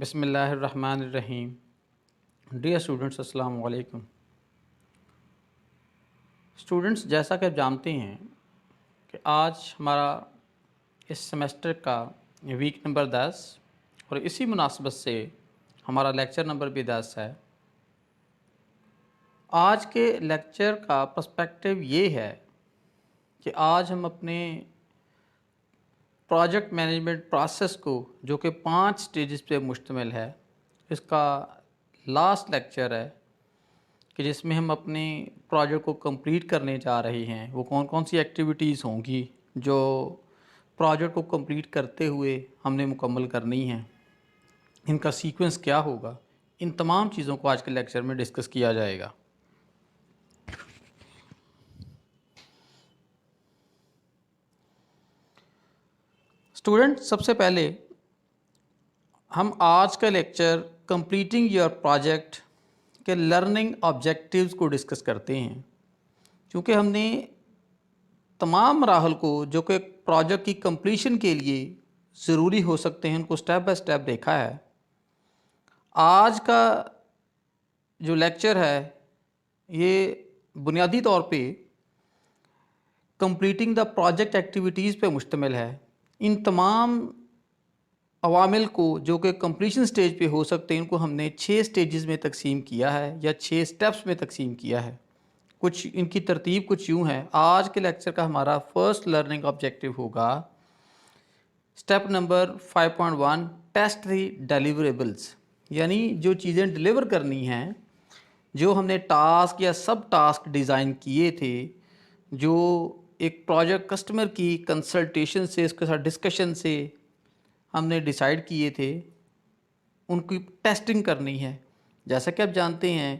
बिस्मिल्लाहिर्रहमानिर्रहीम। Dear students, अस्सलाम वालेकुम। स्टूडेंट्स, जैसा कि आप जानते हैं कि आज हमारा इस सेमेस्टर का वीक नंबर 10 और इसी मुनासबत से हमारा लेक्चर नंबर भी 10 है। आज के लेक्चर का पर्सपेक्टिव ये है कि आज हम अपने प्रोजेक्ट मैनेजमेंट प्रोसेस को, जो कि 5 स्टेजेस पे मुश्तमिल है, इसका लास्ट लेक्चर है कि जिसमें हम अपने प्रोजेक्ट को कंप्लीट करने जा रहे हैं। वो कौन कौन सी एक्टिविटीज़ होंगी जो प्रोजेक्ट को कंप्लीट करते हुए हमने मुकम्मल करनी हैं, इनका सीक्वेंस क्या होगा, इन तमाम चीज़ों को आज के लेक्चर में डिस्कस किया जाएगा। स्टूडेंट, सबसे पहले हम आज का लेक्चर कंप्लीटिंग योर प्रोजेक्ट के लर्निंग ऑब्जेक्टिव्स को डिस्कस करते हैं। क्योंकि हमने तमाम मराहल को जो कि प्रोजेक्ट की कंप्लीशन के लिए ज़रूरी हो सकते हैं, उनको स्टेप बाय स्टेप देखा है। आज का जो लेक्चर है ये बुनियादी तौर पे कंप्लीटिंग द प्रोजेक्ट एक्टिविटीज़ पे मुश्तमिल है। इन तमाम अवामिल को जो कि कंप्लीशन स्टेज पे हो सकते हैं, इनको हमने 6 स्टेजेस में तकसीम किया है या 6 स्टेप्स में तकसीम किया है। कुछ इनकी तरतीब कुछ यूँ है। आज के लेक्चर का हमारा फर्स्ट लर्निंग ऑब्जेक्टिव होगा step number 5.1, test the deliverables. यानी जो चीज़ें डिलीवर करनी हैं, जो हमने टास्क या सब टास्क डिज़ाइन किए थे, जो एक प्रोजेक्ट कस्टमर की कंसल्टेशन से, उसके साथ डिस्कशन से हमने डिसाइड किए थे, उनकी टेस्टिंग करनी है। जैसा कि आप जानते हैं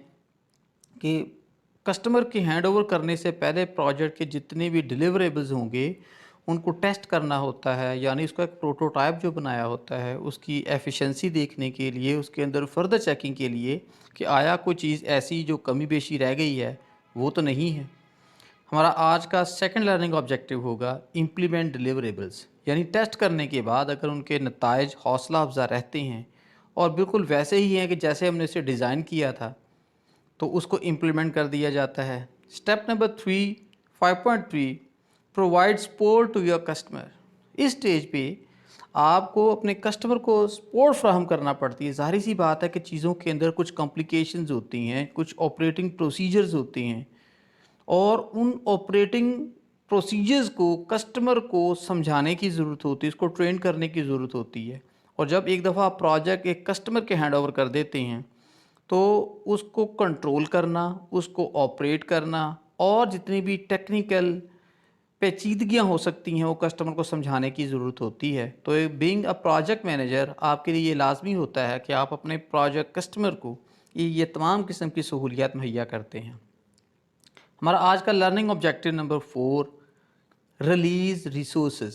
कि कस्टमर के हैंड ओवर करने से पहले प्रोजेक्ट के जितने भी डिलीवरेबल्स होंगे उनको टेस्ट करना होता है। यानी उसका एक प्रोटोटाइप जो बनाया होता है, उसकी एफिशिएंसी देखने के लिए, उसके अंदर फर्दर चेकिंग के लिए कि आया कोई चीज़ ऐसी जो कमी बेशी रह गई है वो तो नहीं है। हमारा आज का सेकंड लर्निंग ऑब्जेक्टिव होगा इम्प्लीमेंट डिलीवरेबल्स। यानी टेस्ट करने के बाद अगर उनके नताइज हौसला अफजा रहते हैं और बिल्कुल वैसे ही हैं कि जैसे हमने इसे डिज़ाइन किया था, तो उसको इम्प्लीमेंट कर दिया जाता है। Step number 5.3, provide support to your customer. इस स्टेज पे आपको अपने कस्टमर को सपोर्ट फ्राहम करना पड़ती है। ज़ाहिर सी बात है कि चीज़ों के अंदर कुछ कॉम्प्लिकेशंस होती हैं, कुछ ऑपरेटिंग प्रोसीजर्स होते हैं और उन ऑपरेटिंग प्रोसीजर्स को कस्टमर को समझाने की ज़रूरत होती है, उसको ट्रेन करने की ज़रूरत होती है। और जब एक दफ़ा प्रोजेक्ट एक कस्टमर के हैंड ओवर कर देते हैं तो उसको कंट्रोल करना, उसको ऑपरेट करना और जितनी भी टेक्निकल पेचीदगियाँ हो सकती हैं वो कस्टमर को समझाने की ज़रूरत होती है। तो बीइंग अ प्रोजेक्ट मैनेजर आपके लिए ये लाजमी होता है कि आप अपने प्रोजेक्ट कस्टमर को ये तमाम किस्म की सहूलियात मुहैया करते हैं। हमारा आज का learning objective number 4, release resources.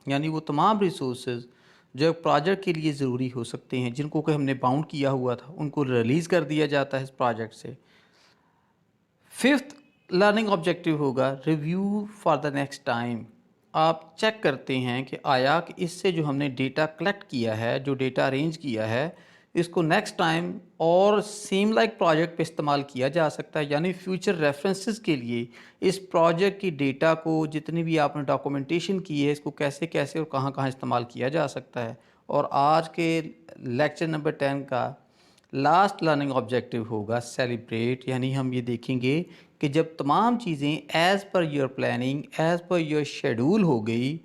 यानी वो तमाम रिसोर्सेज जो प्रोजेक्ट के लिए ज़रूरी हो सकते हैं, जिनको कि हमने बाउंड किया हुआ था, उनको रिलीज़ कर दिया जाता है इस प्रोजेक्ट से। फिफ्थ लर्निंग ऑब्जेक्टिव होगा review for the next time. आप चेक करते हैं कि आया कि इससे जो हमने डेटा कलेक्ट किया है, जो डेटा अरेंज किया है, इसको नेक्स्ट टाइम और सेम लाइक प्रोजेक्ट पे इस्तेमाल किया जा सकता है। यानी फ्यूचर रेफरेंसेस के लिए इस प्रोजेक्ट की डेटा को, जितनी भी आपने डॉक्यूमेंटेशन की है, इसको कैसे कैसे और कहाँ कहाँ इस्तेमाल किया जा सकता है। और आज के लेक्चर नंबर 10 का लास्ट लर्निंग ऑब्जेक्टिव होगा सेलिब्रेट। यानी हम ये देखेंगे कि जब तमाम चीज़ें as per your planning, as per your schedule हो गई,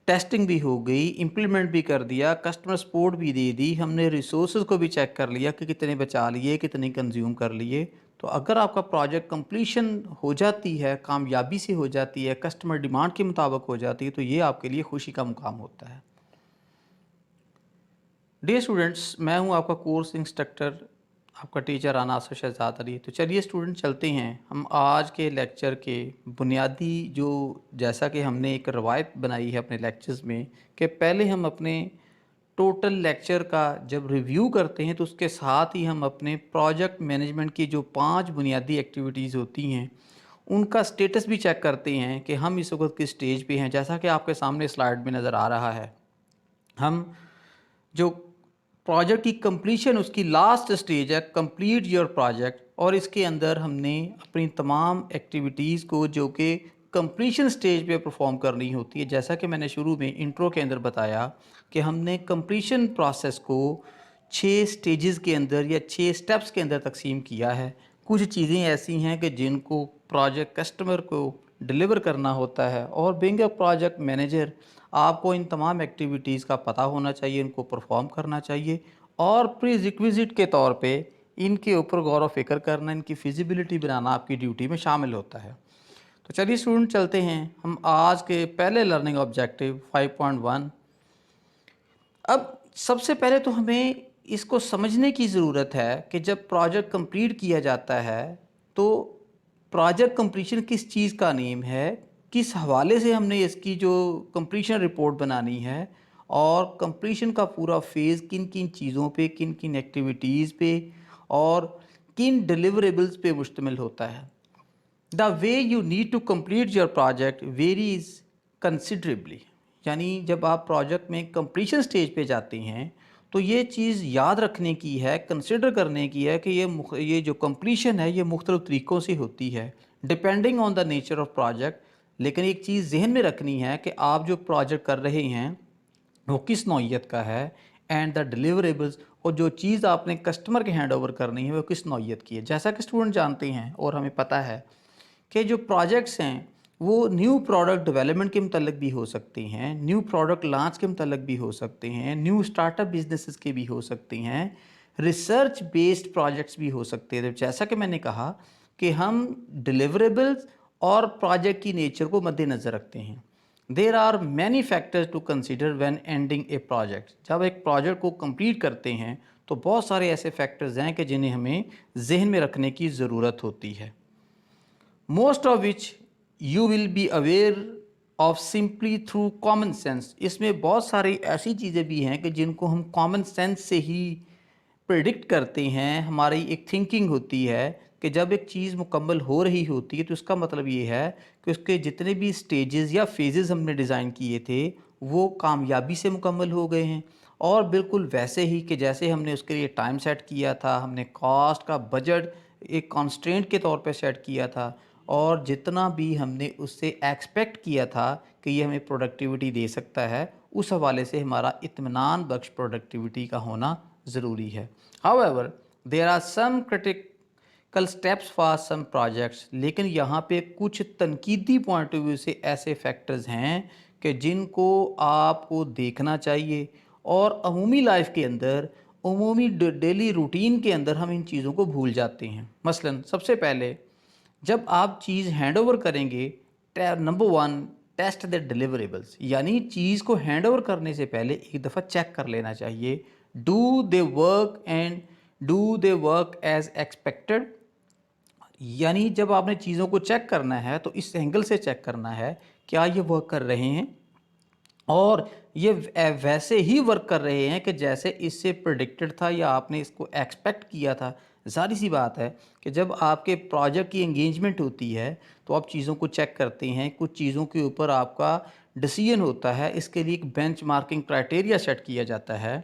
टेस्टिंग भी हो गई, इम्प्लीमेंट भी कर दिया, कस्टमर सपोर्ट भी दे दी, हमने रिसोर्सेज को भी चेक कर लिया कि कितने बचा लिए, कितने कंज्यूम कर लिए, तो अगर आपका प्रोजेक्ट कंप्लीशन हो जाती है, कामयाबी से हो जाती है, कस्टमर डिमांड के मुताबिक हो जाती है, तो ये आपके लिए खुशी का मुकाम होता है। डियर स्टूडेंट्स, मैं हूं आपका कोर्स इंस्ट्रक्टर, आपका टीचर अनासर शहजाद अली। तो चलिए स्टूडेंट, चलते हैं हम आज के लेक्चर के बुनियादी जो, जैसा कि हमने एक रवायत बनाई है अपने लेक्चर्स में कि पहले हम अपने टोटल लेक्चर का जब रिव्यू करते हैं तो उसके साथ ही हम अपने प्रोजेक्ट मैनेजमेंट की जो 5 बुनियादी एक्टिविटीज़ होती हैं उनका स्टेटस भी चेक करते हैं कि हम इस वक्त किस स्टेज पे हैं। जैसा कि आपके सामने स्लाइड में नज़र आ रहा है, हम जो प्रोजेक्ट की कंप्लीशन उसकी लास्ट स्टेज है, कंप्लीट योर प्रोजेक्ट, और इसके अंदर हमने अपनी तमाम एक्टिविटीज़ को जो कि कंप्लीशन स्टेज पे परफॉर्म करनी होती है, जैसा कि मैंने शुरू में इंट्रो के अंदर बताया कि हमने कंप्लीशन प्रोसेस को 6 स्टेजेस के अंदर या 6 स्टेप्स के अंदर तकसीम किया है। कुछ चीज़ें ऐसी हैं कि जिनको प्रोजेक्ट कस्टमर को डिलीवर करना होता है, और बीइंग अ प्रोजेक्ट मैनेजर आपको इन तमाम एक्टिविटीज़ का पता होना चाहिए, इनको परफॉर्म करना चाहिए, और प्री रिक्विजिट के तौर पे इनके ऊपर गौर व फिक्र करना, इनकी फिजिबिलिटी बनाना आपकी ड्यूटी में शामिल होता है। तो चलिए स्टूडेंट, चलते हैं हम आज के पहले लर्निंग ऑब्जेक्टिव 5.1। अब सबसे पहले तो हमें इसको समझने की ज़रूरत है कि जब प्रोजेक्ट कंप्लीट किया जाता है तो प्रोजेक्ट कंप्लीशन किस चीज़ का नेम है, किस हवाले से हमने इसकी जो कंप्लीशन रिपोर्ट बनानी है, और कंप्लीशन का पूरा फेज़ किन किन चीज़ों पे, किन किन एक्टिविटीज़ पे और किन डिलीवरेबल्स पे मुश्तमिल होता है। The way you need to complete your project varies considerably. यानी जब आप प्रोजेक्ट में कंप्लीशन स्टेज पे जाते हैं तो ये चीज़ याद रखने की है, कंसिडर करने की है कि ये जो कंप्लीशन है ये मुख्तलिफ़ तरीक़ों से होती है depending on the nature of project. लेकिन एक चीज़ जहन में रखनी है कि आप जो प्रोजेक्ट कर रहे हैं वो किस नौइयत का है, एंड द डिलीवरेबल्स, और जो चीज़ आपने कस्टमर के हैंड ओवर करनी है वो किस नौइयत की है। जैसा कि स्टूडेंट जानते हैं और हमें पता है कि जो प्रोजेक्ट्स हैं वो न्यू प्रोडक्ट डेवलपमेंट के मतलब भी हो सकते हैं, न्यू प्रोडक्ट लॉन्च के मतलब भी हो सकते हैं, न्यू स्टार्टअप बिजनेसेस के भी हो सकते हैं, रिसर्च बेस्ड प्रोजेक्ट्स भी हो सकते हैं। तो जैसा कि मैंने कहा कि हम डिलीवरेबल्स और प्रोजेक्ट की नेचर को मद्देनज़र रखते हैं। There are many factors to consider when ending a project. जब एक प्रोजेक्ट को कंप्लीट करते हैं तो बहुत सारे ऐसे फैक्टर्स हैं कि जिन्हें हमें जहन में रखने की ज़रूरत होती है, most of which you will be aware of simply through common sense. इसमें बहुत सारी ऐसी चीज़ें भी हैं कि जिनको हम कॉमन सेंस से ही प्रिडिक्ट करते हैं। हमारी एक थिंकिंग होती है कि जब एक चीज़ मुकम्मल हो रही होती है तो इसका मतलब ये है कि उसके जितने भी स्टेजेस या फेजेस हमने डिज़ाइन किए थे वो कामयाबी से मुकम्मल हो गए हैं, और बिल्कुल वैसे ही कि जैसे हमने उसके लिए टाइम सेट किया था, हमने कॉस्ट का बजट एक कॉन्स्ट्रेंट के तौर पे सेट किया था, और जितना भी हमने उससे एक्सपेक्ट किया था कि ये हमें प्रोडक्टिविटी दे सकता है, उस हवाले से हमारा इत्मीनान बख्श प्रोडक्टिविटी का होना ज़रूरी है। However there are some critical steps for some projects, लेकिन यहाँ पे कुछ तनकीदी पॉइंट ऑफ व्यू से ऐसे फैक्टर्स हैं कि जिनको आपको देखना चाहिए, और अमूमी लाइफ के अंदर, अमूमी डेली रूटीन के अंदर हम इन चीज़ों को भूल जाते हैं। मसलन सबसे पहले जब आप चीज़ हैंड ओवर करेंगे, नंबर 1, टेस्ट द डिलीवरेबल्स, यानी चीज़ को हैंड ओवर करने से पहले एक दफ़ा चेक कर लेना चाहिए, do they work and do they work as expected. यानी जब आपने चीज़ों को चेक करना है तो इस एंगल से चेक करना है, क्या ये वर्क कर रहे हैं और ये वैसे ही वर्क कर रहे हैं कि जैसे इससे प्रेडिक्टेड था या आपने इसको एक्सपेक्ट किया था। ज़ाहिर सी बात है कि जब आपके प्रोजेक्ट की एंगेजमेंट होती है तो आप चीज़ों को चेक करते हैं, कुछ चीज़ों के ऊपर आपका डिसीजन होता है, इसके लिए एक बेंच मार्किंग क्राइटेरिया सेट किया जाता है।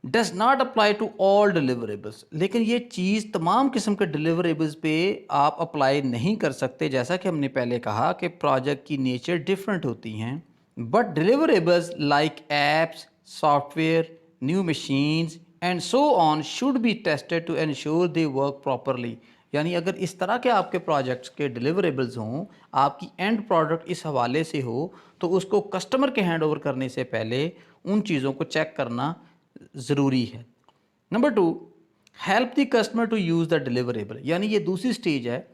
Does not apply to all deliverables, लेकिन ये चीज़ तमाम किस्म के डिलीवरेबल्स पे आप अप्लाई नहीं कर सकते। जैसा कि हमने पहले कहा कि प्रोजेक्ट की नेचर डिफरेंट होती हैं, but deliverables like apps, software, new machines and so on should be tested to ensure they work properly. यानी अगर इस तरह के आपके प्रोजेक्ट्स के डिलीवरेबल्स हों, आपकी एंड प्रोडक्ट इस हवाले से हो, तो उसको कस्टमर के हैंड ओवर करने से पहले उन चीज़ों को चेक करना ज़रूरी है। Number 2, help the customer to use the deliverable, यानी ये दूसरी स्टेज है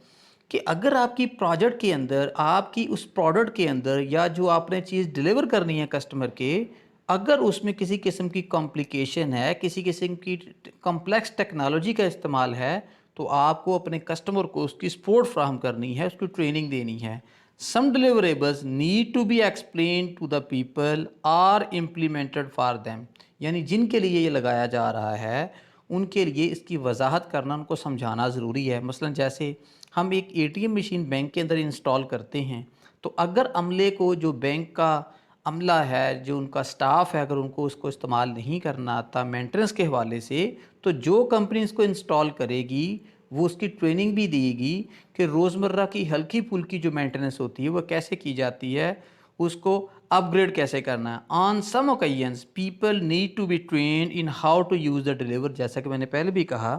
कि अगर आपकी प्रोजेक्ट के अंदर, आपकी उस प्रोडक्ट के अंदर या जो आपने चीज़ डिलीवर करनी है कस्टमर के, अगर उसमें किसी किस्म की कॉम्प्लिकेशन है, किसी किस्म की कॉम्प्लेक्स टेक्नोलॉजी का इस्तेमाल है, तो आपको अपने कस्टमर को उसकी सपोर्ट फ्राहम करनी है, उसकी ट्रेनिंग देनी है। Some deliverables need to be explain to the people are implemented for them, यानी जिनके लिए ये लगाया जा रहा है उनके लिए इसकी वजाहत करना, उनको समझाना ज़रूरी है। मसलन जैसे हम एक एटीएम मशीन बैंक के अंदर इंस्टॉल करते हैं, तो अगर अमले को, जो बैंक का अमला है, जो उनका स्टाफ है, अगर उनको उसको इस्तेमाल नहीं करना आता मेंटेनेंस के हवाले से, तो जो कंपनी इसको इंस्टॉल करेगी वो उसकी ट्रेनिंग भी देगी कि रोज़मर्रा की हल्की फुल्की जो मेंटेनेंस होती है वो कैसे की जाती है, उसको अपग्रेड कैसे करना है। On some occasions people need to be train in how to use the deliver, जैसा कि मैंने पहले भी कहा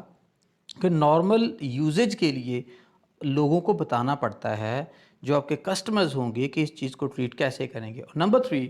कि नॉर्मल यूजेज के लिए लोगों को बताना पड़ता है, जो आपके कस्टमर्स होंगे, कि इस चीज़ को ट्रीट कैसे करेंगे। और number 3,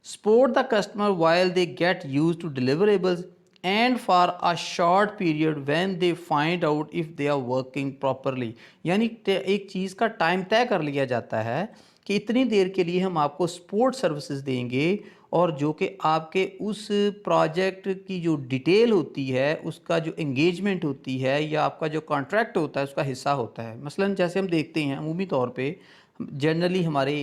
support the customer while they get use to deliverables and for a short period when they find out if they are working properly. यानी एक चीज़ का टाइम तय कर लिया जाता है कि इतनी देर के लिए हम आपको सपोर्ट सर्विसेज देंगे, और जो कि आपके उस प्रोजेक्ट की जो डिटेल होती है, उसका जो एंगेजमेंट होती है, या आपका जो कॉन्ट्रैक्ट होता है उसका हिस्सा होता है। मसलन जैसे हम देखते हैं अमूमी तौर पे, जनरली हमारे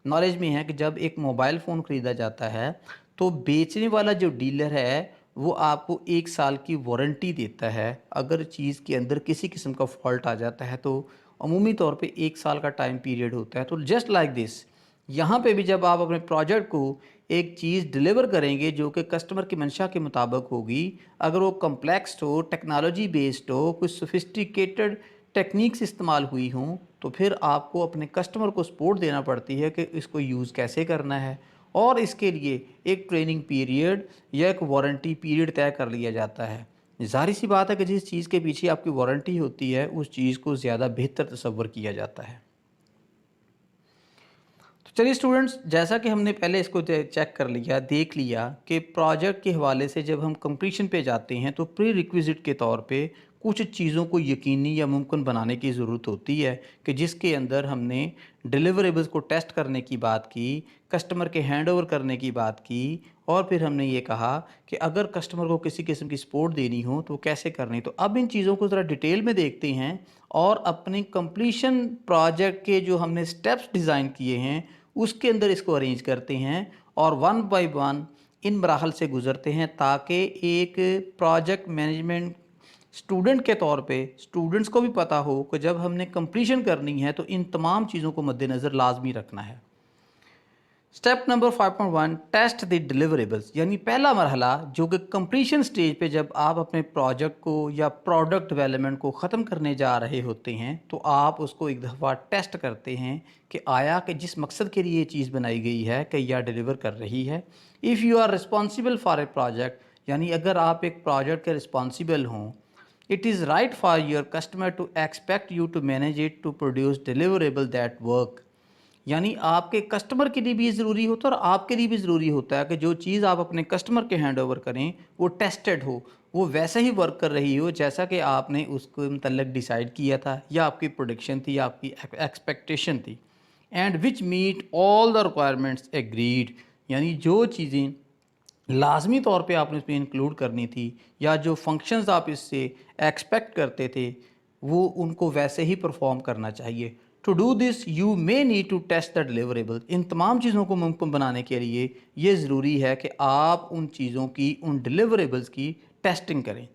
नॉलेज में है कि जब एक मोबाइल फ़ोन ख़रीदा जाता है तो बेचने वाला जो डीलर है वो आपको 1 साल की वारंटी देता है। अगर चीज़ के अंदर किसी किस्म का फॉल्ट आ जाता है तो अमूमी तौर पे 1 साल का टाइम पीरियड होता है। तो जस्ट लाइक दिस, यहाँ पे भी जब आप अपने प्रोजेक्ट को एक चीज़ डिलीवर करेंगे जो कि कस्टमर की मंशा के मुताबिक होगी, अगर वो कम्प्लेक्स हो, टेक्नोलॉजी बेस्ड हो, कुछ सोफिस्टिकेटेड टेक्निक्स इस्तेमाल हुई हों, तो फिर आपको अपने कस्टमर को सपोर्ट देना पड़ती है कि इसको यूज़ कैसे करना है, और इसके लिए एक ट्रेनिंग पीरियड या एक वारंटी पीरियड तय कर लिया जाता है। ज़ाहिर सी बात है कि जिस चीज़ के पीछे आपकी वारंटी होती है उस चीज़ को ज़्यादा बेहतर तसव्वुर किया जाता है। तो चलिए स्टूडेंट्स, जैसा कि हमने पहले इसको चेक कर लिया, देख लिया कि प्रोजेक्ट के हवाले से जब हम कंप्लीशन पे जाते हैं तो प्री रिक्विजिट के तौर पे कुछ चीज़ों को यकीनी या मुमकिन बनाने की ज़रूरत होती है, कि जिसके अंदर हमने डिलीवरेबल्स को टेस्ट करने की बात की, कस्टमर के हैंड ओवर करने की बात की, और फिर हमने ये कहा कि अगर कस्टमर को किसी किस्म की सपोर्ट देनी हो तो कैसे करनी। तो अब इन चीज़ों को ज़रा डिटेल में देखते हैं और अपनी कंप्लीशन प्रोजेक्ट के जो हमने स्टेप्स डिज़ाइन किए हैं उसके अंदर इसको अरेंज करते हैं, और वन बाय वन इन मराहल से गुज़रते हैं, ताकि एक प्रोजेक्ट मैनेजमेंट स्टूडेंट के तौर पे स्टूडेंट्स को भी पता हो कि जब हमने कंप्लीशन करनी है तो इन तमाम चीज़ों को मद्देनज़र लाजमी रखना है। Step number 5.1, test the deliverables, यानी पहला मरहला जो कि कंप्लीशन स्टेज पे जब आप अपने प्रोजेक्ट को या प्रोडक्ट डेवलपमेंट को ख़त्म करने जा रहे होते हैं तो आप उसको एक दफ़ा टेस्ट करते हैं कि आया कि जिस मकसद के लिए ये चीज़ बनाई गई है कि यह डिलीवर कर रही है। If you are responsible for a project, यानी अगर आप एक प्रोजेक्ट के रिस्पॉन्सिबल हों, it is right for your customer to expect you to manage it to produce deliverable that work. यानी आपके कस्टमर के लिए भी ये ज़रूरी होता है और आपके लिए भी ज़रूरी होता है कि जो चीज़ आप अपने कस्टमर के हैंड ओवर करें वो टेस्टेड हो, वो वैसे ही वर्क कर रही हो जैसा कि आपने उसके मतलब डिसाइड किया था, या आपकी प्रोडिक्शन थी, या आपकी एक्सपेक्टेशन थी। And which meet all the requirements agreed, यानी जो चीज़ें लाजमी तौर पे आपने इसमें इंक्लूड करनी थी, या जो फंक्शंस आप इससे एक्सपेक्ट करते थे, वो उनको वैसे ही परफॉर्म करना चाहिए। To do this you may need to test the deliverable. इन तमाम चीज़ों को मुमकिन बनाने के लिए ये ज़रूरी है कि आप उन चीज़ों की, उन डिलीवरेबल्स की टेस्टिंग करें।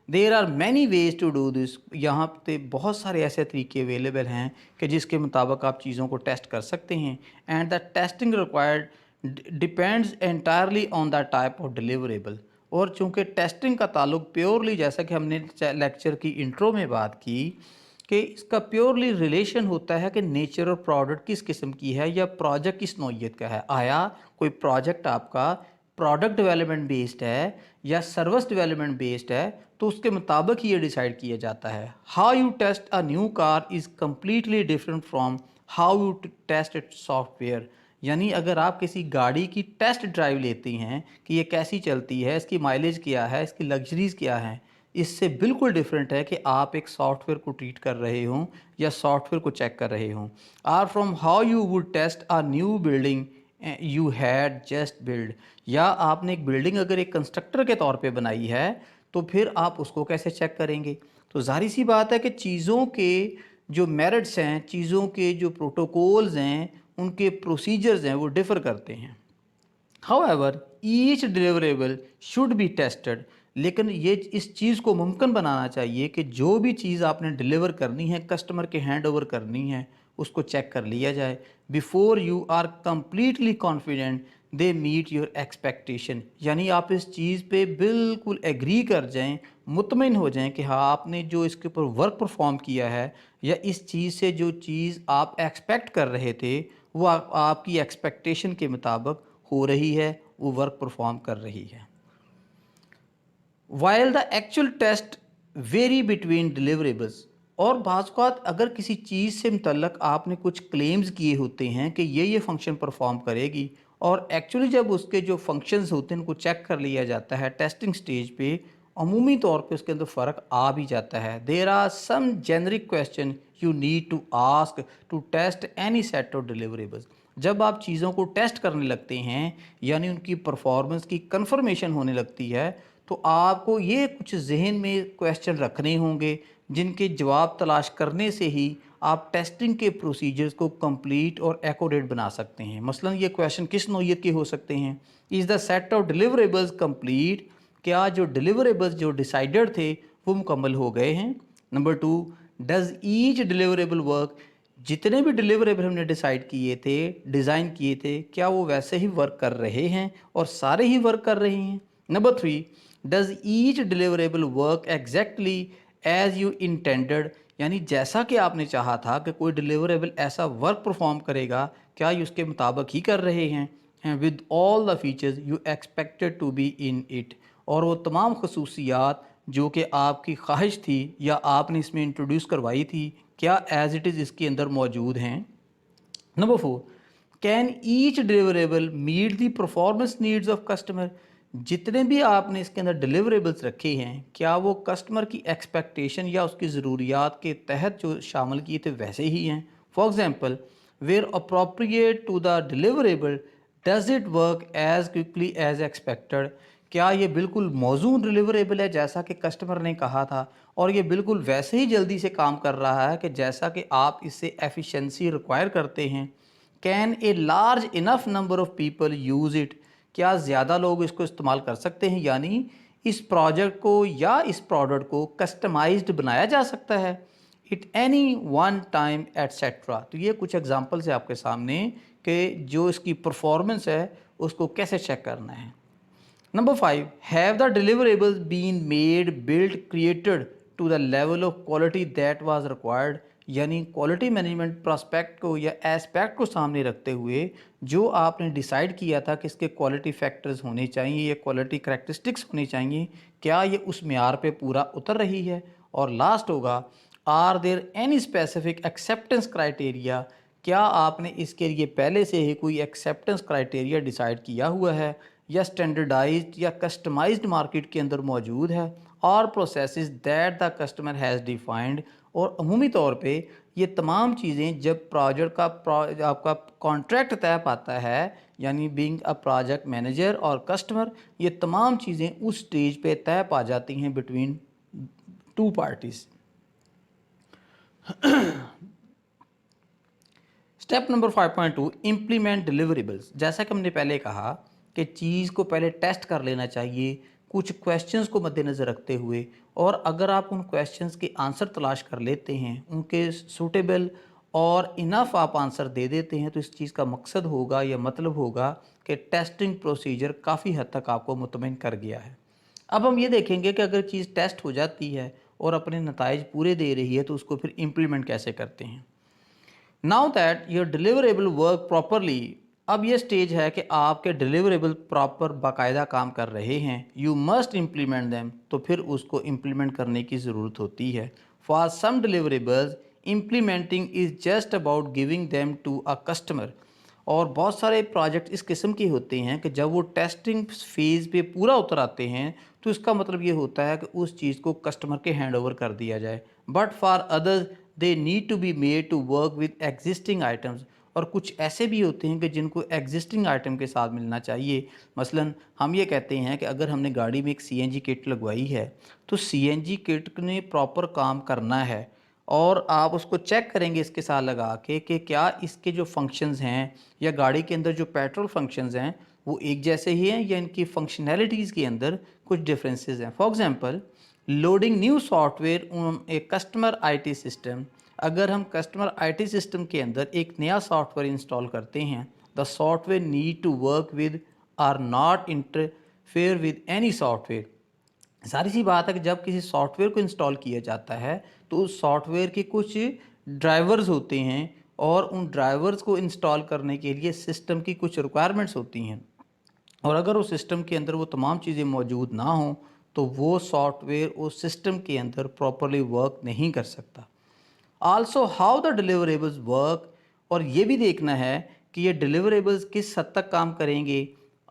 There are many ways to do this, यहाँ पे बहुत सारे ऐसे तरीके अवेलेबल हैं कि जिसके मुताबिक आप चीज़ों को टेस्ट कर सकते हैं। And the testing required depends entirely on the type of deliverable. और चूँकि टेस्टिंग का ताल्लुक प्योरली, जैसा कि हमने लेक्चर की इंट्रो में बात की, कि इसका प्योरली रिलेशन होता है कि नेचर और प्रोडक्ट किस किस्म की है या प्रोजेक्ट किस नौइयत का है। आया कोई प्रोजेक्ट आपका प्रोडक्ट डेवलपमेंट बेस्ड है या सर्विस डेवलपमेंट बेस्ड है, तो उसके मुताबिक ही ये डिसाइड किया जाता है। How you test a new car is completely different from how you test it software. यानी अगर आप किसी गाड़ी की टेस्ट ड्राइव लेती हैं कि ये कैसी चलती है, इसकी माइलेज क्या है, इसकी लग्जरीज़ क्या हैं, इससे बिल्कुल डिफरेंट है कि आप एक सॉफ्टवेयर को ट्रीट कर रहे हों या सॉफ्टवेयर को चेक कर रहे हों। Or from how you would test a new building you had just build, या आपने एक बिल्डिंग अगर एक कंस्ट्रक्टर के तौर पे बनाई है तो फिर आप उसको कैसे चेक करेंगे। तो जाहिर सी बात है कि चीज़ों के जो मेरिट्स हैं, चीज़ों के जो प्रोटोकॉल्स हैं, उनके प्रोसीजर्स हैं, वो डिफ़र करते हैं। However each deliverable should be tested, लेकिन ये इस चीज़ को मुमकिन बनाना चाहिए कि जो भी चीज़ आपने डिलीवर करनी है, कस्टमर के हैंड ओवर करनी है, उसको चेक कर लिया जाए before you are completely confident they meet your expectation, यानी आप इस चीज़ पे बिल्कुल एग्री कर जाएं, मुतमिन हो जाएं कि हाँ आपने जो इसके ऊपर वर्क परफॉर्म किया है या इस चीज़ से जो चीज़ आप एक्सपेक्ट कर रहे थे वो आपकी एक्सपेक्टेशन के मुताबिक हो रही है, वो वर्क परफॉर्म कर रही है। While the actual test vary between deliverables, और बाज़ अगर किसी चीज़ से मुतल्लक आपने कुछ क्लेम्स किए होते हैं कि ये फंक्शन परफॉर्म करेगी, और एक्चुअली जब उसके जो फंक्शंस होते हैं उनको चेक कर लिया जाता है टेस्टिंग स्टेज पे, अमूमी तौर पे उसके अंदर फ़र्क आ भी जाता है। There are some generic question you need to ask to test any set of deliverables. जब आप चीज़ों को टेस्ट करने लगते हैं यानी उनकी परफॉर्मेंस की कंफर्मेशन होने लगती है, तो आपको ये कुछ जहन में क्वेश्चन रखने होंगे जिनके जवाब तलाश करने से ही आप टेस्टिंग के प्रोसीजर्स को कंप्लीट और एक्यूरेट बना सकते हैं। मसलन ये क्वेश्चन किस नौइयत के हो सकते हैं? Is the set of deliverables complete, क्या जो डिलीवरेबल्स जो डिसाइडेड थे वो मुकम्मल हो गए हैं? Number 2, does each deliverable work, जितने भी डिलीवरेबल हमने डिसाइड किए थे, डिज़ाइन किए थे, क्या वो वैसे ही वर्क कर रहे हैं और सारे ही वर्क कर रहे हैं? Number 3, does each deliverable work exactly as you intended, यानी जैसा कि आपने चाहा था कि कोई डिलीवरेबल ऐसा वर्क परफॉर्म करेगा, क्या ये उसके मुताबिक ही कर रहे हैं with all the features you expected to be in it, और वो तमाम खसूसियात जो कि आपकी ख्वाहिश थी या आपने इसमें इंट्रोड्यूस करवाई थी, क्या एज इट इज़ इसके अंदर मौजूद हैं? Number 4, can each deliverable meet the performance needs of customer, जितने भी आपने इसके अंदर डिलीवरेबल्स रखे हैं क्या वो कस्टमर की एक्सपेक्टेशन या उसकी ज़रूरियात के तहत जो शामिल किए थे वैसे ही हैं? For example, where appropriate to the deliverable does it work as quickly as expected, क्या ये बिल्कुल मौजूद डिलीवरेबल है जैसा कि कस्टमर ने कहा था और ये बिल्कुल वैसे ही जल्दी से काम कर रहा है कि जैसा कि आप इससे एफिशिएंसी रिक्वायर करते हैं? Can a large enough number of people use it, क्या ज़्यादा लोग इसको इस्तेमाल कर सकते हैं, यानी इस प्रोजेक्ट को या इस प्रोडक्ट को कस्टमाइज्ड बनाया जा सकता है it any one time etcetera. तो ये कुछ एग्जांपल्स है आपके सामने कि जो इसकी परफॉर्मेंस है उसको कैसे चेक करना है। Number 5, have the deliverables been made build created to the level of quality that was required, यानी क्वालिटी मैनेजमेंट प्रोस्पेक्ट को या एस्पेक्ट को सामने रखते हुए जो आपने डिसाइड किया था कि इसके क्वालिटी फैक्टर्स होने चाहिए या क्वालिटी करैक्टरिस्टिक्स होनी चाहिए, क्या ये उस मेयार पे पूरा उतर रही है? और लास्ट होगा, are there any specific acceptance criteria, क्या आपने इसके लिए पहले से ही कोई एक्सेप्टेंस क्राइटेरिया डिसाइड किया हुआ है या स्टैंडर्डाइज्ड या कस्टमाइज्ड मार्केट के अंदर मौजूद है, और processes that the customer has defined. और अमूमी तौर पे ये तमाम चीज़ें जब प्रोजेक्ट का आपका कॉन्ट्रैक्ट तय पाता है, यानी बीइंग अ प्रोजेक्ट मैनेजर और कस्टमर, ये तमाम चीज़ें उस स्टेज पे तय पा जाती हैं between two parties. Step number 5.2, implement deliverables. जैसा कि हमने पहले कहा कि चीज़ को पहले टेस्ट कर लेना चाहिए कुछ क्वेश्चंस को मद्देनज़र रखते हुए, और अगर आप उन क्वेश्चंस के आंसर तलाश कर लेते हैं, उनके सूटेबल और इनफ आप आंसर दे देते हैं, तो इस चीज़ का मकसद होगा या मतलब होगा कि टेस्टिंग प्रोसीजर काफ़ी हद तक आपको मुतमिन कर गया है। अब हम ये देखेंगे कि अगर चीज़ टेस्ट हो जाती है और अपने नताइज पूरे दे रही है तो उसको फिर इम्प्लीमेंट कैसे करते हैं। Now that your deliverable work properly, अब ये स्टेज है कि आपके डिलीवरेबल प्रॉपर बाकायदा काम कर रहे हैं, यू मस्ट इम्प्लीमेंट दैम, तो फिर उसको इम्प्लीमेंट करने की ज़रूरत होती है। For some deliverables implementing is just about giving them to a customer, और बहुत सारे प्रोजेक्ट इस किस्म के होते हैं कि जब वो टेस्टिंग फेज़ पे पूरा उतर आते हैं तो इसका मतलब ये होता है कि उस चीज़ को कस्टमर के हैंड ओवर कर दिया जाए। But for others they need to be made to work with existing items, और कुछ ऐसे भी होते हैं कि जिनको एग्जिस्टिंग आइटम के साथ मिलना चाहिए। मसलन हम ये कहते हैं कि अगर हमने गाड़ी में एक सीएनजी किट लगवाई है तो सीएनजी किट ने प्रॉपर काम करना है, और आप उसको चेक करेंगे इसके साथ लगा के कि क्या इसके जो फंक्शंस हैं या गाड़ी के अंदर जो पेट्रोल फंक्शंस हैं वो एक जैसे ही हैं या इनकी फंक्शनैलिटीज़ के अंदर कुछ डिफरेंसेस हैं। For example, loading new software on a customer IT system, अगर हम कस्टमर आईटी सिस्टम के अंदर एक नया सॉफ्टवेयर इंस्टॉल करते हैं, the software need to work with or not interfere with any software. सारी सी बात है कि जब किसी सॉफ्टवेयर को इंस्टॉल किया जाता है तो उस सॉफ्टवेयर के कुछ ड्राइवर्स होते हैं और उन ड्राइवर्स को इंस्टॉल करने के लिए सिस्टम की कुछ रिक्वायरमेंट्स होती हैं, और अगर उस सिस्टम के अंदर वो तमाम चीज़ें मौजूद ना हों तो वो सॉफ्टवेयर उस सिस्टम के अंदर प्रॉपरली वर्क नहीं कर सकता। Also how the deliverables work, और ये भी देखना है कि ये डिलीवरेबल्स किस हद तक काम करेंगे।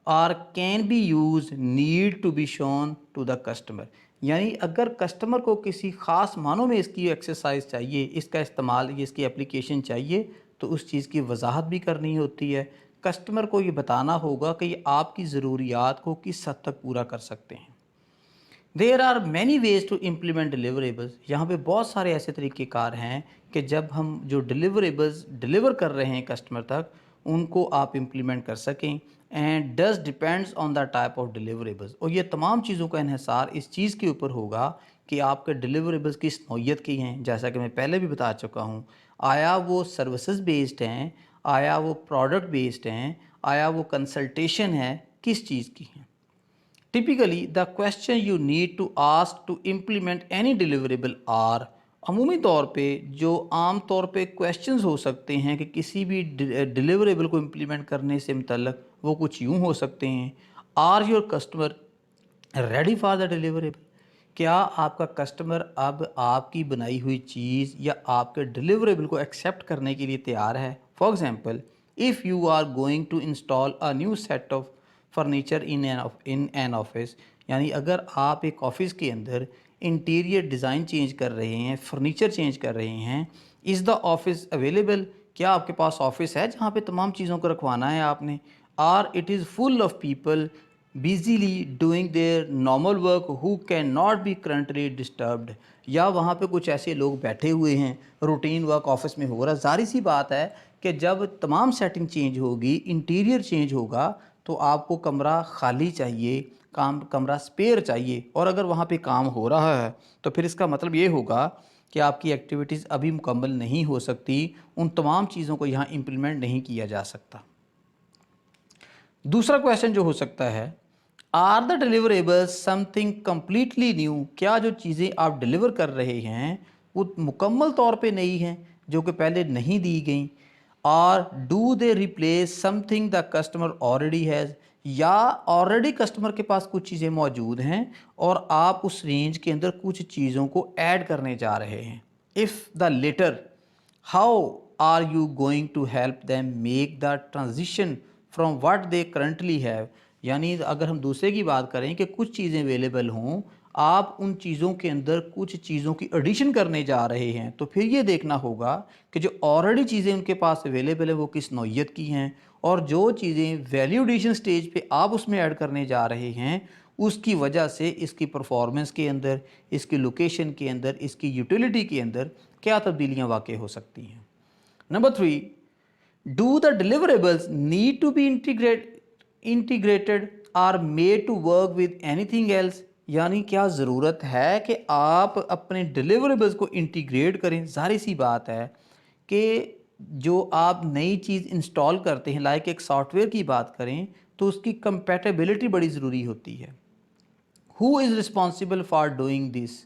Or can be use need to be shown to the customer, यानी अगर कस्टमर को किसी ख़ास मानों में इसकी एक्सरसाइज चाहिए, इसका इस्तेमाल, ये इसकी एप्लीकेशन चाहिए, तो उस चीज़ की वजाहत भी करनी होती है। कस्टमर को ये बताना होगा कि ये आपकी ज़रूरियात को किस हद तक पूरा कर सकते हैं। There are many ways to implement deliverables, यहाँ पे बहुत सारे ऐसे तरीक़ेकार हैं कि जब हम जो डिलीवरेबल्स डिलीवर कर रहे हैं कस्टमर तक, उनको आप इम्प्लीमेंट कर सकें। And does depends on the type of deliverables, और ये तमाम चीज़ों का इन्हिसार इस चीज़ के ऊपर होगा कि आपके डिलीवरेबल्स किस नौइयत की हैं। जैसा कि मैं पहले भी बता चुका हूँ, आया वो सर्विसेज बेस्ड हैं, आया वो प्रोडक्ट बेस्ड हैं, आया वो कंसल्टेशन है, किस चीज़ की हैं। Typically the question you need to ask to implement any deliverable are, अमूमी तौर पे जो आम तौर पे क्वेश्चंस हो सकते हैं कि किसी भी डिलीवरेबल को इम्प्लीमेंट करने से मुतल्लक, वो कुछ यूँ हो सकते हैं। Are your customer ready for the deliverable, क्या आपका कस्टमर अब आपकी बनाई हुई चीज़ या आपके डिलीवरेबल को एक्सेप्ट करने के लिए तैयार है। For example, if you are going to install a new set of furniture in an office, यानी अगर आप एक ऑफिस के अंदर इंटीरियर डिज़ाइन चेंज कर रहे हैं, फर्नीचर चेंज कर रहे हैं, इज़ द ऑफिस अवेलेबल, क्या आपके पास ऑफिस है जहाँ पे तमाम चीज़ों को रखवाना है आपने। Are it is full of people busily doing their normal work who can not be currently disturbed, या वहाँ पे कुछ ऐसे लोग बैठे हुए हैं, रूटीन वर्क ऑफिस में हो रहा है। जाहिर सी बात है कि जब तमाम सेटिंग चेंज होगी, इंटीरियर चेंज होगा, तो आपको कमरा खाली चाहिए, कमरा स्पेयर चाहिए, और अगर वहाँ पे काम हो रहा है तो फिर इसका मतलब ये होगा कि आपकी एक्टिविटीज़ अभी मुकम्मल नहीं हो सकती, उन तमाम चीज़ों को यहाँ इम्प्लीमेंट नहीं किया जा सकता। दूसरा क्वेश्चन जो हो सकता है, are the deliverables something completely new, क्या जो चीज़ें आप डिलीवर कर रहे हैं वो मुकम्मल तौर पे नई हैं जो कि पहले नहीं दी गई। और do they replace something the customer already has, या ऑलरेडी कस्टमर के पास कुछ चीज़ें मौजूद हैं और आप उस रेंज के अंदर कुछ चीज़ों को ऐड करने जा रहे हैं। If the latter, how are you going to help them make the transition from what they currently have, यानी अगर हम दूसरे की बात करें कि कुछ चीज़ें अवेलेबल हों, आप उन चीज़ों के अंदर कुछ चीज़ों की एडिशन करने जा रहे हैं, तो फिर ये देखना होगा कि जो ऑलरेडी चीज़ें उनके पास अवेलेबल है वो किस नौइयत की हैं, और जो चीज़ें वैल्यू एडिशन स्टेज पे आप उसमें ऐड करने जा रहे हैं, उसकी वजह से इसकी परफॉर्मेंस के अंदर, इसकी लोकेशन के अंदर, इसकी यूटिलिटी के अंदर क्या तब्दीलियाँ वाक़ई हो सकती हैं। Number 3, do the deliverables need to be integrated or made to work with anything else, यानी क्या ज़रूरत है कि आप अपने डिलीवरेबल्स को इंटीग्रेट करें। जाहिर सी बात है कि जो आप नई चीज़ इंस्टॉल करते हैं, लाइक एक सॉफ्टवेयर की बात करें, तो उसकी कंपैटिबिलिटी बड़ी ज़रूरी होती है। Who is responsible for doing this,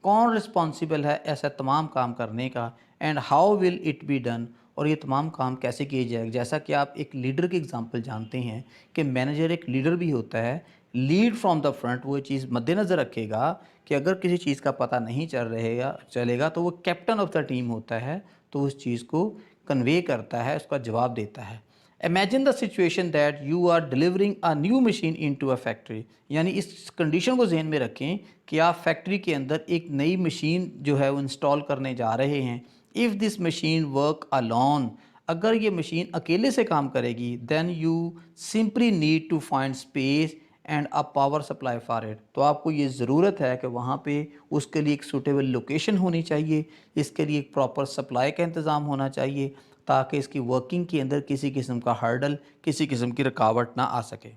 कौन रिस्पॉन्सिबल है ऐसा तमाम काम करने का, and how will it be done, और ये तमाम काम कैसे किए जाएंगे। जैसा कि आप एक लीडर की एग्जांपल जानते हैं कि मैनेजर एक लीडर भी होता है, लीड फ्रॉम द फ्रंट, वो चीज़ मद्देनज़र रखेगा कि अगर किसी चीज़ का पता नहीं चलेगा तो वो कैप्टन ऑफ द टीम होता है, तो उस चीज़ को कन्वे करता है, उसका जवाब देता है। Imagine the situation that you are delivering a new machine into a factory, यानी इस कंडीशन को जहन में रखें कि आप फैक्ट्री के अंदर एक नई मशीन जो है वो इंस्टॉल करने जा रहे हैं। If this machine work alone, अगर ये मशीन अकेले से काम करेगी, then you simply need to find space and a power supply for it, तो आपको ये ज़रूरत है कि वहाँ पे उसके लिए एक सूटेबल लोकेशन होनी चाहिए, इसके लिए एक प्रॉपर सप्लाई का इंतज़ाम होना चाहिए, ताकि इसकी वर्किंग के अंदर किसी किस्म का हर्डल, किसी किस्म की रुकावट ना आ सके।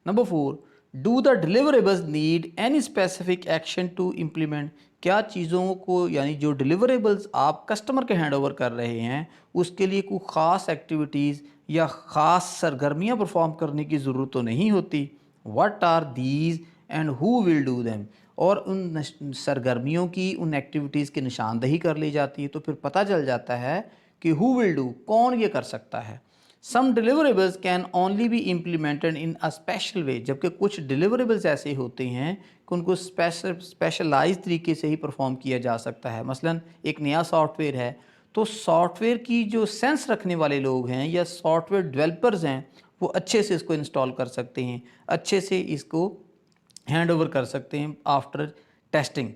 Number 4, do the deliverables need any specific action to implement, क्या चीज़ों को यानी जो डिलीवरेबल्स आप कस्टमर के हैंड ओवर कर रहे हैं उसके लिए कोई ख़ास एक्टिविटीज़ या ख़ास सरगर्मियाँ परफॉर्म करने की ज़रूरत तो नहीं होती। What are these and who will do them, और उन सरगर्मियों की, उन एक्टिविटीज़ की निशानदही कर ली जाती है, तो फिर पता चल जाता है कि हु विल डू, कौन ये कर सकता है। Some deliverables can only be implemented in a special way, जबकि कुछ डिलीवरेबल्स ऐसे होते हैं कि उनको स्पेशलाइज तरीके से ही परफॉर्म किया जा सकता है। मसलन एक नया सॉफ्टवेयर है, तो सॉफ्टवेयर की जो सेंस रखने वाले लोग हैं या सॉफ्टवेयर डेवलपर्स हैं, वो अच्छे से इसको इंस्टॉल कर सकते हैं, अच्छे से इसको हैंड ओवर कर सकते हैं after testing.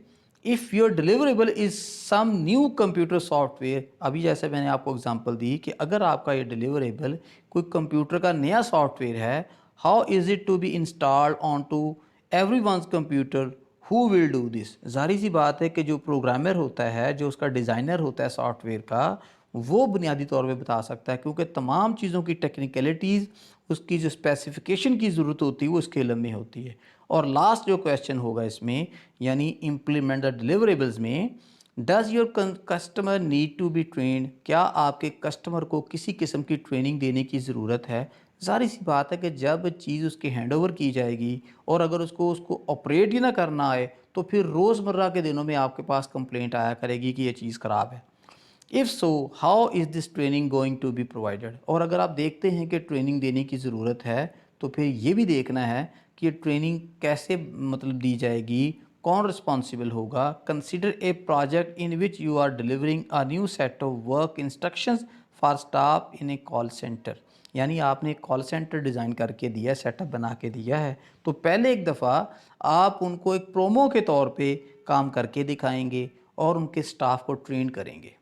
If your deliverable is some new computer software, अभी जैसे मैंने आपको एग्जांपल दी कि अगर आपका ये डिलीवरेबल कोई कंप्यूटर का नया सॉफ्टवेयर है, how is it to be installed on to every once computer, who will do this. ज़ाहिर सी बात है कि जो प्रोग्रामर होता है, जो उसका डिज़ाइनर होता है सॉफ्टवेयर का, वो बुनियादी तौर पे बता सकता है, क्योंकि तमाम चीज़ों की टेक्निकलिटीज़, उसकी जो स्पेसिफिकेशन की ज़रूरत होती है वो उसके इल्म में होती है। और लास्ट जो क्वेश्चन होगा इसमें, यानी इम्प्लीमेंट द डिलीवरेबल्स में, does your customer need to be trained, क्या आपके कस्टमर को किसी किस्म की ट्रेनिंग देने की ज़रूरत है। ज़ाहिर सी बात है कि जब चीज़ उसके हैंड ओवर की जाएगी और अगर उसको उसको ऑपरेट ही ना करना आए, तो फिर रोज़मर्रा के दिनों में आपके पास कंप्लेंट आया करेगी कि ये चीज़ ख़राब है। If so, how is this training going to be provided. और अगर आप देखते हैं कि ट्रेनिंग देने की ज़रूरत है, तो फिर ये भी देखना है कि ये ट्रेनिंग कैसे मतलब दी जाएगी, कौन रिस्पॉन्सिबल होगा। Consider a project in which you are delivering a new set of work instructions for staff in a call centre. यानी आपने एक कॉल सेंटर डिज़ाइन करके दिया है, सेटअप बना के दिया है, तो पहले एक दफ़ा आप उनको एक प्रोमो के तौर पे काम करके दिखाएंगे और उनके स्टाफ को ट्रेन करेंगे।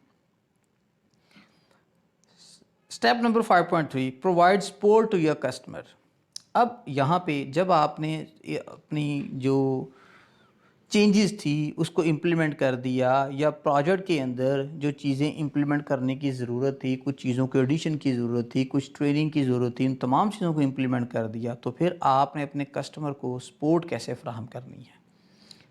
Step number 5.3, provide support to your customer. अब यहाँ पे जब आपने अपनी जो चेंजेस थी उसको इम्प्लीमेंट कर दिया, या प्रोजेक्ट के अंदर जो चीज़ें इम्प्लीमेंट करने की ज़रूरत थी, कुछ चीज़ों के एडिशन की ज़रूरत थी, कुछ ट्रेनिंग की ज़रूरत थी, इन तमाम चीज़ों को इम्प्लीमेंट कर दिया, तो फिर आपने अपने कस्टमर को सपोर्ट कैसे फ्राहम करनी है।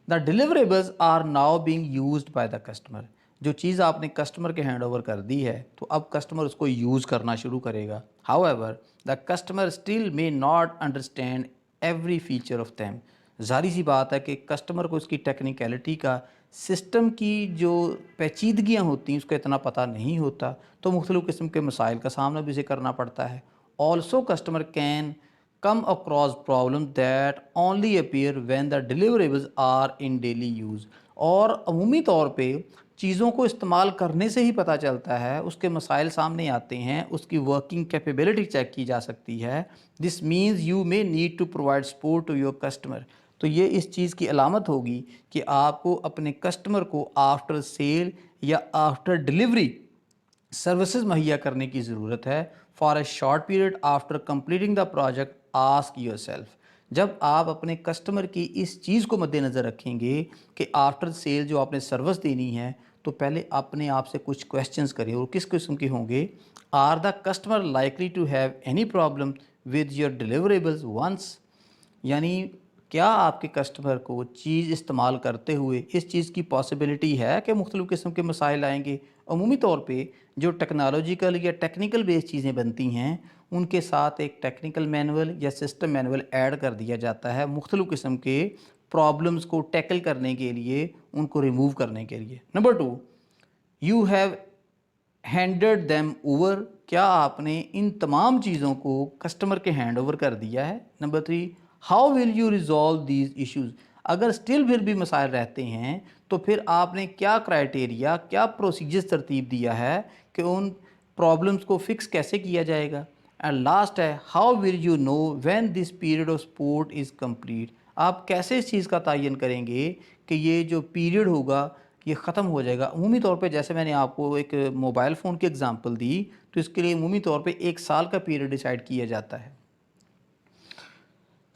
The deliverables are now being used by the customer. जो चीज़ आपने कस्टमर के हैंड ओवर कर दी है, तो अब कस्टमर उसको यूज़ करना शुरू करेगा। However the customer still may not understand every feature of them. ज़ाहिर सी बात है कि कस्टमर को इसकी टेक्निकलिटी का, सिस्टम की जो पेचीदगियाँ होती हैं उसका इतना पता नहीं होता, तो मुख्तलिफ़ किस्म के मसाइल का सामना भी उसे करना पड़ता है। Also customer can come across problems that only appear when the deliverables are in daily use। और अमूमी तौर पे चीज़ों को इस्तेमाल करने से ही पता चलता है, उसके मसाइल सामने आते हैं, उसकी वर्किंग कैपेबिलिटी चेक की जा सकती है। This means you may need to provide support to your customer. तो ये इस चीज़ की अलामत होगी कि आपको अपने कस्टमर को आफ्टर सेल या आफ्टर डिलीवरी सर्विसेज मुहैया करने की ज़रूरत है। For a short period after completing the project, ask your self. जब आप अपने कस्टमर की इस चीज़ को मद्देनज़र रखेंगे कि आफ्टर सेल जो आपने सर्विस देनी है, तो पहले अपने आप से कुछ क्वेश्चंस करें, और किस किस्म के होंगे। Are the customer likely to have any problem with your deliverables once. यानी क्या आपके कस्टमर को चीज़ इस्तेमाल करते हुए इस चीज़ की पॉसिबिलिटी है कि मुख्तलिफ़ किस्म के मसाइल आएंगे। अमूमी तौर पे जो टेक्नोलॉजिकल या टेक्निकल बेस्ड चीज़ें बनती हैं, उनके साथ एक टेक्निकल मैनुअल या सिस्टम मैनुअल ऐड कर दिया जाता है मुख्तलिफ़ किस्म के प्रॉब्लम्स को टैकल करने के लिए, उनको रिमूव करने के लिए। Number 2, you have handed them over. क्या आपने इन तमाम चीज़ों को कस्टमर के हैंड ओवर कर दिया है। Number 3, how will you resolve these issues. अगर स्टिल फिर भी मसाइल रहते हैं, तो फिर आपने क्या क्राइटेरिया, क्या प्रोसीजर्स तरतीब दिया है कि उन प्रॉब्लम्स को फिक्स कैसे किया जाएगा। एंड लास्ट है, how will you know when this period of support is complete. आप कैसे इस चीज़ का तयन करेंगे कि ये जो पीरियड होगा ये ख़त्म हो जाएगा। अमूमी तौर पे जैसे मैंने आपको एक मोबाइल फ़ोन की एग्ज़ाम्पल दी, तो इसके लिए अमूमी तौर पे 1 साल का पीरियड डिसाइड किया जाता है।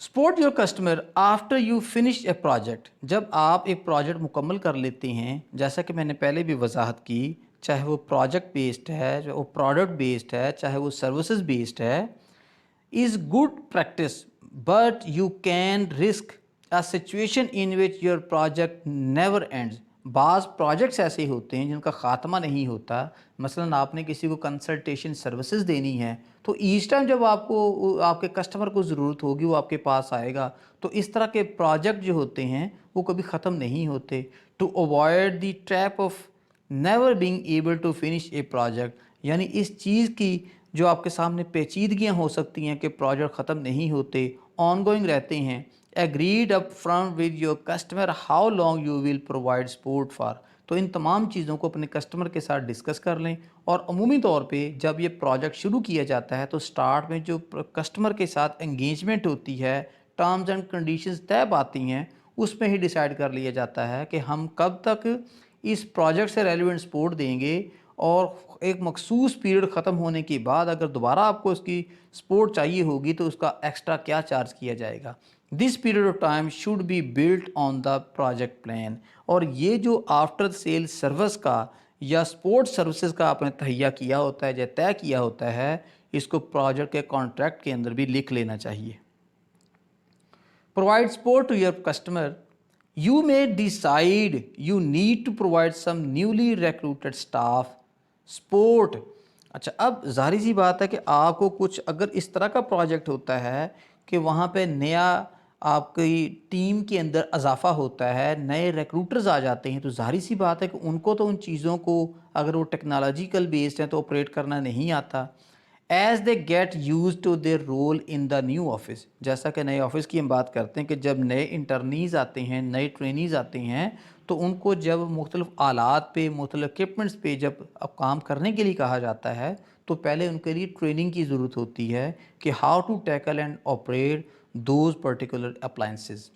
Support your customer after you finish a project. जब आप एक प्रोजेक्ट मुकम्मल कर लेते हैं, जैसा कि मैंने पहले भी वजाहत की, चाहे वो प्रोजेक्ट बेस्ड है, चाहे वो प्रोडक्ट बेस्ड है, चाहे वो सर्विसेज बेस्ड है, is good practice, but you can risk a situation in which your project never ends। बाज़ प्रोजेक्ट्स ऐसे होते हैं जिनका ख़ात्मा नहीं होता। मसलन आपने किसी को कंसल्टेशन सर्विसेज देनी है, तो ईच टाइम जब आपको आपके कस्टमर को ज़रूरत होगी वो आपके पास आएगा। तो इस तरह के प्रोजेक्ट जो होते हैं वो कभी ख़त्म नहीं होते। To avoid the trap of never being able to finish a project, यानी इस चीज़ की जो आपके सामने पेचीदगियाँ हो सकती हैं कि प्रोजेक्ट ख़त्म नहीं होते, ऑनगोइंग रहते हैं। Agreed up front with your customer how long you will provide support for. तो इन तमाम चीज़ों को अपने कस्टमर के साथ डिस्कस कर लें। और अमूमी तौर पे जब ये प्रोजेक्ट शुरू किया जाता है तो स्टार्ट में जो कस्टमर के साथ एंगेजमेंट होती है, टर्म्स एंड कंडीशंस तय आती हैं, उसमें ही डिसाइड कर लिया जाता है कि हम कब तक इस प्रोजेक्ट से रेलिवेंट सपोर्ट देंगे, और एक मखसूस पीरियड ख़त्म होने के बाद अगर दोबारा आपको उसकी सपोर्ट चाहिए होगी तो उसका एक्स्ट्रा क्या चार्ज किया जाएगा। This period of time should be built on the project plan. और ये जो आफ्टर सेल सर्विस का या सपोर्ट सर्विसेज का आपने तहैया किया होता है या तय किया होता है, इसको प्रोजेक्ट के कॉन्ट्रैक्ट के अंदर भी लिख लेना चाहिए। Provide support to your customer. You may decide you need to provide some newly recruited staff support. अच्छा, अब जाहिर सी बात है कि आपको कुछ अगर इस तरह का प्रोजेक्ट होता है कि वहाँ पे नया आपकी टीम के अंदर इजाफा होता है, नए रिक्रूटर्स आ जाते हैं, तो जाहिर सी बात है कि उनको तो उन चीज़ों को, अगर वो टेक्नोलॉजिकल बेस्ड हैं, तो ऑपरेट करना नहीं आता। As they get use to their role in the new office, जैसा कि नए ऑफिस की हम बात करते हैं कि जब नए इंटर्नीज़ आते हैं, नए ट्रेनीज़ आते हैं, तो उनको जब मुख्तलिफ़ आलात पे, मुख्तलिफ़ इक्विपमेंट्स पे जब अब काम करने के लिए कहा जाता है, तो पहले उनके लिए ट्रेनिंग की ज़रूरत होती है कि how to tackle and operate those particular appliances.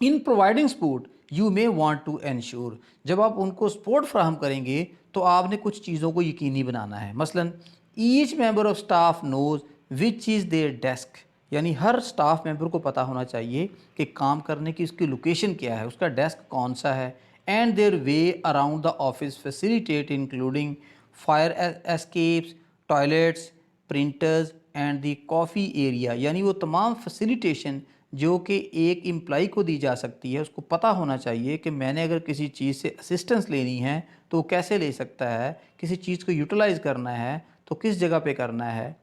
In providing support you may want to ensure, जब आप उनको सपोर्ट फ्राहम करेंगे तो आपने कुछ चीज़ों को यकीनी बनाना है। मसलन each member of staff knows which is their desk, यानी हर स्टाफ मेंबर को पता होना चाहिए कि काम करने की उसकी लोकेशन क्या है, उसका डेस्क कौन सा है। And their way around the office facilitate including fire escapes, toilets, printers and the coffee area, यानी वो तमाम फैसिलिटेशन जो कि एक एम्प्लॉई को दी जा सकती है, उसको पता होना चाहिए कि मैंने अगर किसी चीज़ से असिस्टेंस लेनी है तो वो कैसे ले सकता है, किसी चीज़ को यूटिलाइज़ करना है तो किस जगह पे करना है।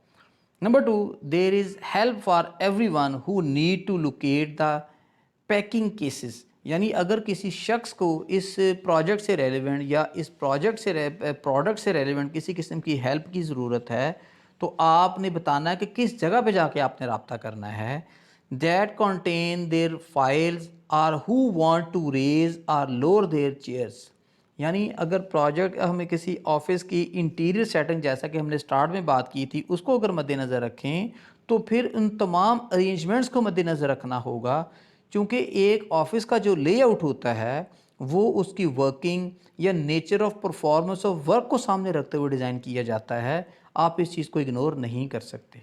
Number 2, there is help for everyone who need to locate the packing cases, यानी अगर किसी शख्स को इस प्रोजेक्ट से रेलेवेंट या इस प्रोडक्ट से रेलेवेंट किसी किस्म की हेल्प की ज़रूरत है, तो आपने बताना है कि किस जगह पे जाके आपने रब्ता करना है। That contain their files are who want to raise or lower their chairs, यानी अगर प्रोजेक्ट हमें किसी ऑफिस की इंटीरियर सेटिंग, जैसा कि हमने स्टार्ट में बात की थी, उसको अगर मद्देनज़र रखें, तो फिर उन तमाम अरेंजमेंट्स को मद्देनज़र रखना होगा, क्योंकि एक ऑफिस का जो लेआउट होता है वो उसकी वर्किंग या nature of performance of work को सामने रखते हुए डिज़ाइन किया जाता है। आप इस चीज़ को इग्नोर नहीं कर सकते।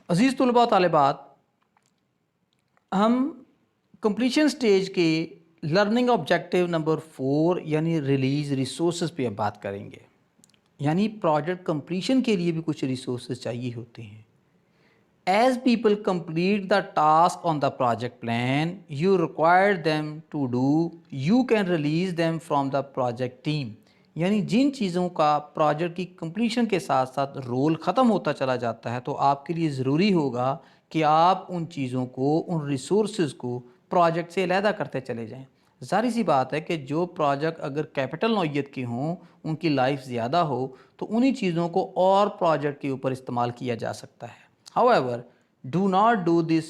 अज़ीज़ तुलबा तालिबात, हम कंप्लीशन स्टेज के लर्निंग ऑब्जेक्टिव नंबर 4 यानी रिलीज़ रिसोर्सेज पे अब बात करेंगे। यानी प्रोजेक्ट कंप्लीशन के लिए भी कुछ रिसोर्सेज चाहिए होते हैं। As people complete the task on the project plan you require them to do, you can release them from the project team। यानी जिन चीज़ों का प्रोजेक्ट की कंप्लीशन के साथ साथ रोल ख़त्म होता चला जाता है, तो आपके लिए ज़रूरी होगा कि आप उन चीज़ों को, उन रिसोर्सेज को प्रोजेक्ट से अलहदा करते चले जाएं। ज़ाहिर सी बात है कि जो प्रोजेक्ट अगर कैपिटल नौइयत के हों, उनकी लाइफ ज़्यादा हो, तो उन्हीं चीज़ों को और प्रोजेक्ट के ऊपर इस्तेमाल किया जा सकता है। However, do not do this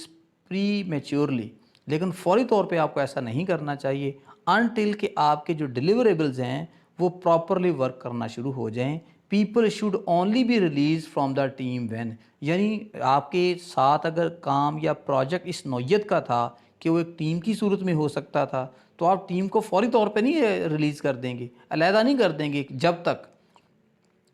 prematurely, लेकिन फौरी तौर पे आपको ऐसा नहीं करना चाहिए until कि आपके जो डिलीवरेबल्स हैं वो प्रॉपरली वर्क करना शुरू हो जाएं। People should only be released from the team when, यानी आपके साथ अगर काम या प्रोजेक्ट इस नौइयत का था कि वो एक टीम की सूरत में हो सकता था, तो आप टीम को फौरी तौर पे नहीं रिलीज़ कर देंगे, अलहदा नहीं कर देंगे, जब तक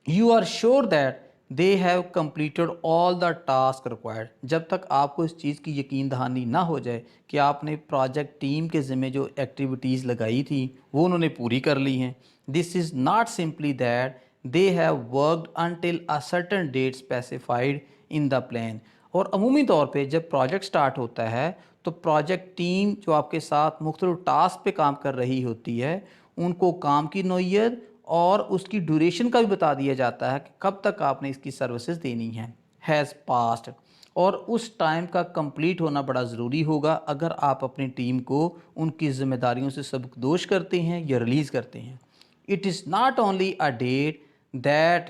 you are sure that they have completed all the task required, जब तक आपको इस चीज़ की यकीन दहानी ना हो जाए कि आपने प्रोजेक्ट टीम के ज़िम्मे जो एक्टिविटीज़ लगाई थी वो उन्होंने पूरी कर ली हैं। This is not simply that they have worked until a certain date specified in the plan. और अमूमी तौर पे जब प्रोजेक्ट स्टार्ट होता है तो प्रोजेक्ट टीम जो आपके साथ मुख्तलिफ टास्क पे काम कर रही होती है, उनको काम की नौइयत और उसकी ड्यूरेशन का भी बता दिया जाता है कि कब तक आपने इसकी सर्विसेज देनी है, हैज़ पास्ट, और उस टाइम का कंप्लीट होना बड़ा ज़रूरी होगा अगर आप अपनी टीम को उनकी ज़िम्मेदारियों से सबकदोश करते हैं या रिलीज़ करते हैं। It is not only a date that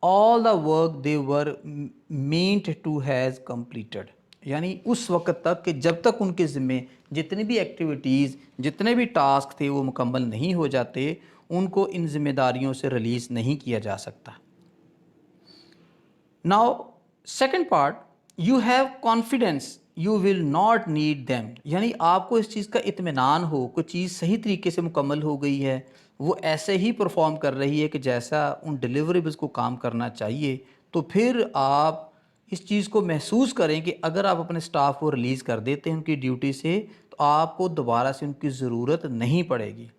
all the work they were meant to has completed, यानी उस वक्त तक कि जब तक उनके ज़िम्मे जितनी भी एक्टिविटीज़, जितने भी टास्क थे वो मुकम्मल नहीं हो जाते, उनको इन ज़िम्मेदारियों से रिलीज़ नहीं किया जा सकता। Now second part, you have confidence you will not need them, यानी आपको इस चीज़ का इत्मीनान हो, कोई चीज़ सही तरीके से मुकम्मल हो गई है, वो ऐसे ही परफॉर्म कर रही है कि जैसा उन डिलीवरेबल्स को काम करना चाहिए, तो फिर आप इस चीज़ को महसूस करें कि अगर आप अपने स्टाफ को रिलीज़ कर देते हैं उनकी ड्यूटी से, तो आपको दोबारा से उनकी ज़रूरत नहीं पड़ेगी।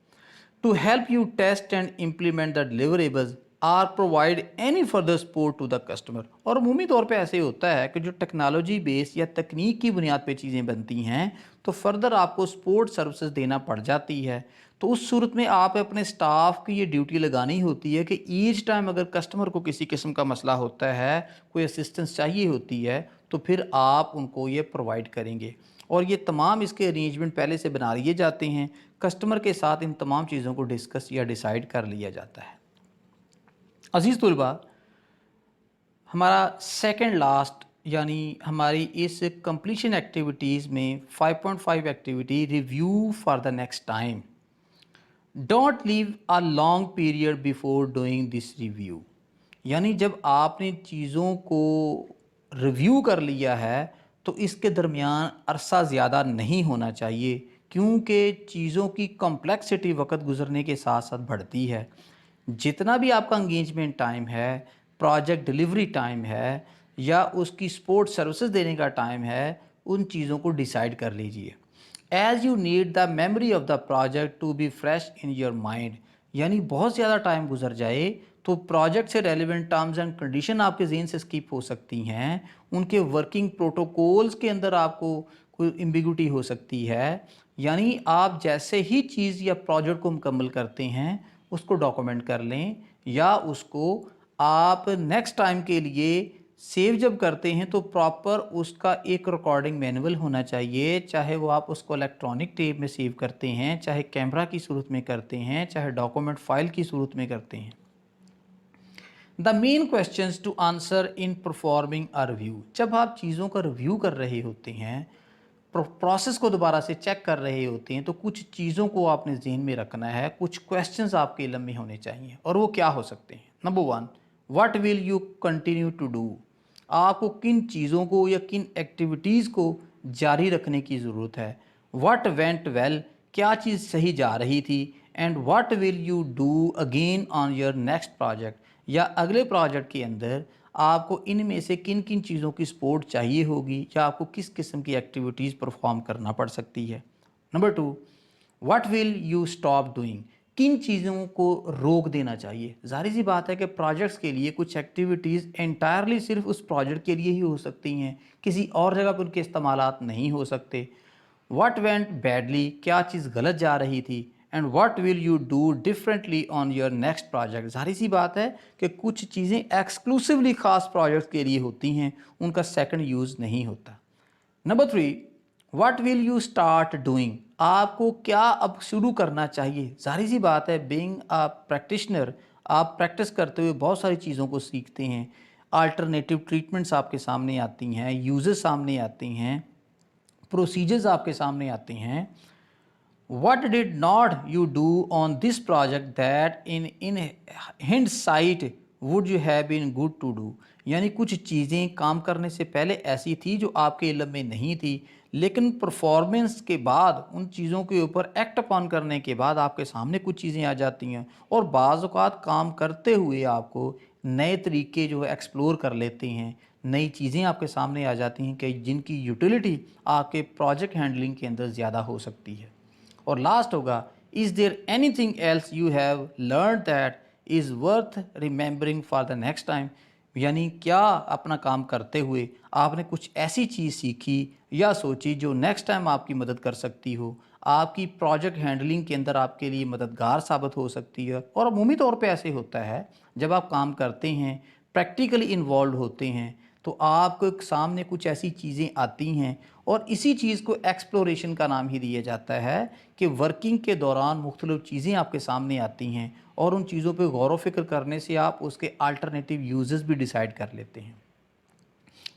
To help you test and implement the deliverables or provide any further support to the customer। और अमूमी तौर पे ऐसे होता है कि जो टेक्नोलॉजी बेस या तकनीक की बुनियाद पे चीज़ें बनती हैं तो फर्दर आपको सपोर्ट सर्विसेज देना पड़ जाती है। तो उस सूरत में आप अपने स्टाफ की ये ड्यूटी लगानी होती है कि ईच टाइम अगर कस्टमर को किसी किस्म का मसला होता है, कोई असिस्टेंस चाहिए होती है, तो फिर आप उनको ये प्रोवाइड करेंगे। और ये तमाम इसके अरेंजमेंट पहले से बना लिए जाते हैं, कस्टमर के साथ इन तमाम चीज़ों को डिस्कस या डिसाइड कर लिया जाता है। अज़ीज़ तुलबा, हमारा सेकंड लास्ट यानी हमारी इस कंप्लीशन एक्टिविटीज़ में 5.5 activity review for the next time. Don't leave a long period before doing this review, यानी जब आपने चीज़ों को रिव्यू कर लिया है तो इसके दरमियान अरसा ज़्यादा नहीं होना चाहिए, क्योंकि चीज़ों की कॉम्प्लेक्सिटी वक्त गुजरने के साथ साथ बढ़ती है। जितना भी आपका इंगेजमेंट टाइम है, प्रोजेक्ट डिलीवरी टाइम है या उसकी सपोर्ट सर्विसेज देने का टाइम है, उन चीज़ों को डिसाइड कर लीजिए। As you need the memory of the project to be fresh in your mind, यानी बहुत ज़्यादा टाइम गुजर जाए तो प्रोजेक्ट से रेलिवेंट टर्म्स एंड कंडीशन आपके जहन से स्किप हो सकती हैं, उनके वर्किंग प्रोटोकॉल्स के अंदर आपको कोई एम्बिगुइटी हो सकती है। यानी आप जैसे ही चीज़ या प्रोजेक्ट को मुकम्मल करते हैं उसको डॉक्यूमेंट कर लें, या उसको आप नेक्स्ट टाइम के लिए सेव जब करते हैं तो प्रॉपर उसका एक रिकॉर्डिंग मैनुअल होना चाहिए, चाहे वो आप उसको इलेक्ट्रॉनिक टेप में सेव करते हैं, चाहे कैमरा की सूरत में करते हैं, चाहे डॉक्यूमेंट फाइल की सूरत में करते हैं। The main questions to answer in performing a review, जब आप चीज़ों का रिव्यू कर रहे होते हैं, प्रोसेस को दोबारा से चेक कर रहे होते हैं, तो कुछ चीज़ों को आपने जहन में रखना है, कुछ क्वेश्चंस आपके इल्म में होने चाहिए, और वो क्या हो सकते हैं। Number 1, what will you continue to do, आपको किन चीज़ों को या किन एक्टिविटीज़ को जारी रखने की ज़रूरत है। व्हाट वेंट वेल, क्या चीज़ सही जा रही थी। And what will you do again on your next project, या अगले प्रोजेक्ट के अंदर आपको इनमें से किन किन चीज़ों की सपोर्ट चाहिए होगी, या आपको किस किस्म की एक्टिविटीज़ परफॉर्म करना पड़ सकती है। Number 2, what will you stop doing, किन चीज़ों को रोक देना चाहिए। ज़ाहिर सी बात है कि प्रोजेक्ट्स के लिए कुछ एक्टिविटीज़ एंटायरली सिर्फ उस प्रोजेक्ट के लिए ही हो सकती हैं, किसी और जगह पर उनके इस्तेमालात नहीं हो सकते। व्हाट वेंट बैडली, क्या चीज़ गलत जा रही थी। And what will you do differently on your next project, ज़ाहिर सी बात है कि कुछ चीज़ें एक्सक्लूसिवली ख़ास प्रोजेक्ट्स के लिए होती हैं, उनका सेकंड यूज़ नहीं होता। Number 3, what will you start doing, आपको क्या अब शुरू करना चाहिए। ज़ाहिर सी बात है, बीइंग अ प्रैक्टिशनर, आप प्रैक्टिस करते हुए बहुत सारी चीज़ों को सीखते हैं, अल्टरनेटिव ट्रीटमेंट्स आपके सामने आती हैं, यूजेस सामने आती हैं, प्रोसीजर्स आपके सामने आते हैं। What did not you do on this project that in hindsight would you have been good to do, यानी कुछ चीज़ें काम करने से पहले ऐसी थी जो आपके इल्म में नहीं थी, लेकिन परफॉर्मेंस के बाद उन चीज़ों के ऊपर एक्ट अपॉन करने के बाद आपके सामने कुछ चीज़ें आ जाती हैं, और बाज़ औक़ात काम करते हुए आपको नए तरीके जो है एक्सप्लोर कर लेते हैं, नई चीज़ें आपके सामने आ जाती हैं कि जिनकी यूटिलिटी आपके प्रोजेक्ट हैंडलिंग के अंदर ज़्यादा हो सकती है। और लास्ट होगा, is there anything else you have learn that is worth remembering for the next time, यानी क्या अपना काम करते हुए आपने कुछ ऐसी चीज़ सीखी या सोची जो नेक्स्ट टाइम आपकी मदद कर सकती हो, आपकी प्रोजेक्ट हैंडलिंग के अंदर आपके लिए मददगार साबित हो सकती है। और अमूमी तौर पे ऐसे होता है, जब आप काम करते हैं, प्रैक्टिकली इन्वॉल्व होते हैं, तो आपको एक सामने कुछ ऐसी चीज़ें आती हैं और इसी चीज़ को एक्सप्लोरेशन का नाम ही दिया जाता है कि वर्किंग के दौरान मुख्तलिफ़ चीज़ें आपके सामने आती हैं और उन चीज़ों पे गौर व फिक्र करने से आप उसके अल्टरनेटिव यूजेस भी डिसाइड कर लेते हैं।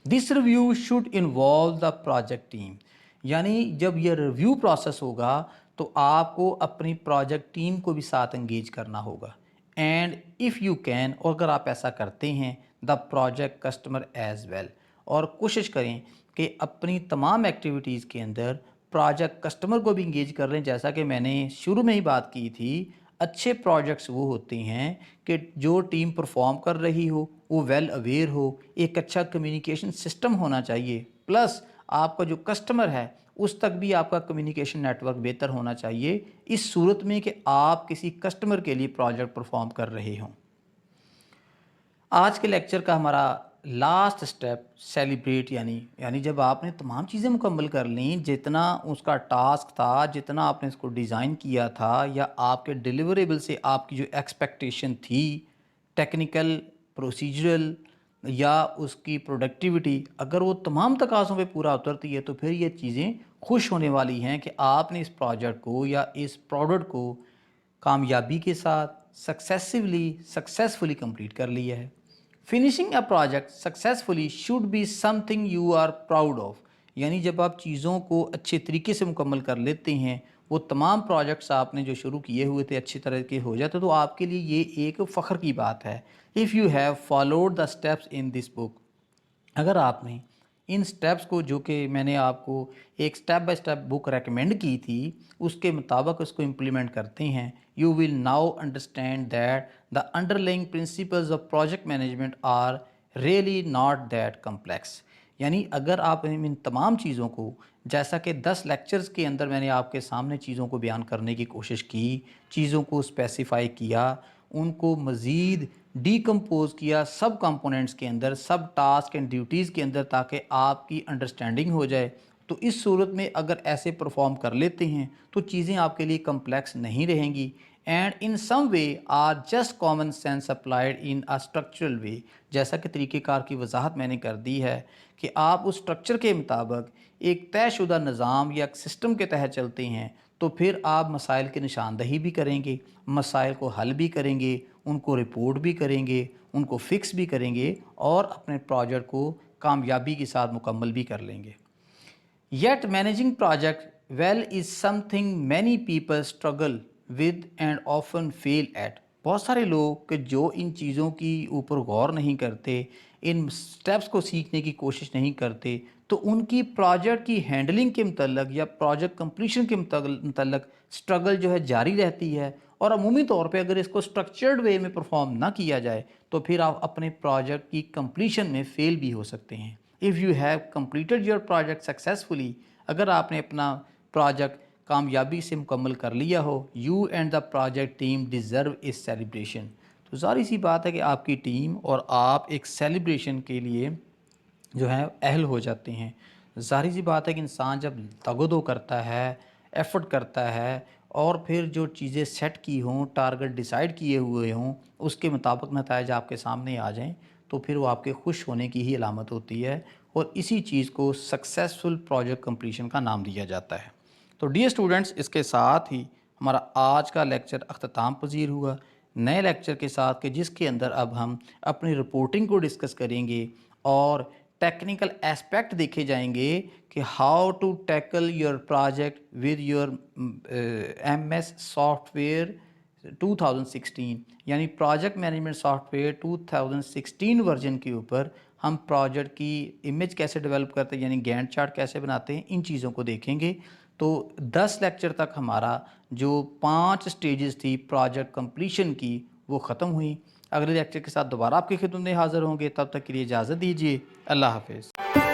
This review should involve the project team, यानी जब यह रिव्यू प्रोसेस होगा तो आपको अपनी प्रोजेक्ट टीम को भी साथ एंगेज करना होगा। एंड इफ़ यू कैन, और अगर आप ऐसा करते हैं, the project customer as well, और कोशिश करें कि अपनी तमाम एक्टिविटीज़ के अंदर प्रोजेक्ट कस्टमर को भी इंगेज कर लें। जैसा कि मैंने शुरू में ही बात की थी, अच्छे प्रोजेक्ट्स वो होते हैं कि जो टीम परफॉर्म कर रही हो वो वेल अवेयर हो, एक अच्छा कम्युनिकेशन सिस्टम होना चाहिए, प्लस आपका जो कस्टमर है उस तक भी आपका कम्युनिकेशन नेटवर्क बेहतर होना चाहिए, इस सूरत में कि आप किसी कस्टमर के लिए प्रोजेक्ट परफॉर्म कर रहे हों। आज के लेक्चर का हमारा लास्ट स्टेप सेलिब्रेट, यानी जब आपने तमाम चीज़ें मुकम्मल कर लीं, जितना उसका टास्क था, जितना आपने इसको डिज़ाइन किया था, या आपके डिलीवरेबल से आपकी जो एक्सपेक्टेशन थी, टेक्निकल, प्रोसीजरल या उसकी प्रोडक्टिविटी, अगर वो तमाम तकाज़ों पे पूरा उतरती है तो फिर ये चीज़ें खुश होने वाली हैं कि आपने इस प्रोजेक्ट को या इस प्रोडक्ट को कामयाबी के साथ सक्सेसफुली कंप्लीट कर लिया है। Finishing a project successfully should be something you are proud of, यानी जब आप चीज़ों को अच्छे तरीके से मुकम्मल कर लेते हैं, वो तमाम प्रोजेक्ट्स आपने जो शुरू किए हुए थे अच्छी तरह के हो जाते, तो आपके लिए ये एक फ़ख्र की बात है। If you have followed the steps in this book, अगर आपने इन स्टेप्स को, जो कि मैंने आपको एक step by step book recommend की थी, उसके मुताबिक उसको इम्प्लीमेंट करते हैं, you will now understand that the underlying principles of project management are really not that complex. यानी अगर आप इन तमाम चीज़ों को, जैसा कि 10 लेक्चर्स के अंदर मैंने आपके सामने चीज़ों को बयान करने की कोशिश की, चीज़ों को स्पेसिफ़ाई किया, उनको मज़ीद डीकम्पोज किया सब कंपोनेंट्स के अंदर, सब टास्क एंड ड्यूटीज़ के अंदर, ताकि आपकी अंडरस्टैंडिंग हो जाए, तो इस सूरत में अगर ऐसे परफॉर्म कर लेते हैं तो चीज़ें आपके लिए कम्प्लेक्स नहीं रहेंगी। And in some way are just common sense applied in a structural way, जैसा कि तरीक़ेकार की वजाहत मैंने कर दी है कि आप उस स्ट्रक्चर के मुताबिक एक तयशुदा निज़ाम या सिस्टम के तहत चलते हैं, तो फिर आप मसाइल की निशानदही भी करेंगे, मसाइल को हल भी करेंगे, उनको रिपोर्ट भी करेंगे, उनको फिक्स भी करेंगे और अपने प्रोजेक्ट को कामयाबी के साथ मुकम्मल भी कर लेंगे। Yet managing project well is something many people struggle with and often fail at. बहुत सारे लोग कि जो इन चीज़ों की ऊपर गौर नहीं करते, इन स्टेप्स को सीखने की कोशिश नहीं करते, तो उनकी प्रोजेक्ट की हैंडलिंग के मतलब या प्रोजेक्ट कंप्लीशन के मतलब स्ट्रगल जो है जारी रहती है। और अमूमी तौर पे अगर इसको स्ट्रक्चर्ड वे में परफॉर्म ना किया जाए तो फिर आप अपने प्रोजेक्ट की कंप्लीशन में फेल भी हो सकते हैं। If you have completed your project successfully, अगर आपने अपना प्रोजेक्ट कामयाबी से मुकम्मल कर लिया हो, you and the project team deserve इस सेलिब्रेशन, तो ज़ाहिर सी बात है कि आपकी टीम और आप एक सेलिब्रेशन के लिए जो है अहल हो जाते हैं। ज़ाहिर सी बात है कि इंसान जब तगदो करता है, एफ़र्ट करता है और फिर जो चीज़ें सेट की हों, टारगेट डिसाइड किए हुए हों, उसके मुताबिक नताइज आपके सामने आ जाएं, तो फिर वो आपके खुश होने की ही अलामत होती है और इसी चीज़ को सक्सेसफुल प्रोजेक्ट कंप्लीशन का नाम दिया जाता है। तो डियर स्टूडेंट्स, इसके साथ ही हमारा आज का लेक्चर अख्ताम पजीर हुआ नए लेक्चर के साथ, कि जिसके अंदर अब हम अपनी रिपोर्टिंग को डिस्कस करेंगे और टेक्निकल एस्पेक्ट देखे जाएंगे कि how to tackle your project with your MS software 2016, यानी प्रोजेक्ट मैनेजमेंट सॉफ्टवेयर 2016 वर्जन के ऊपर हम प्रोजेक्ट की इमेज कैसे डेवलप करते हैं, यानी गैंट चार्ट कैसे बनाते हैं, इन चीज़ों को देखेंगे। तो 10 लेक्चर तक हमारा जो 5 स्टेजेस थी प्रोजेक्ट कंप्लीशन की वो ख़त्म हुई। अगले लेक्चर के साथ दोबारा आपकी खिदमत में हाज़िर होंगे, तब तक के लिए इजाज़त दीजिए। अल्लाह हाफ़िज़।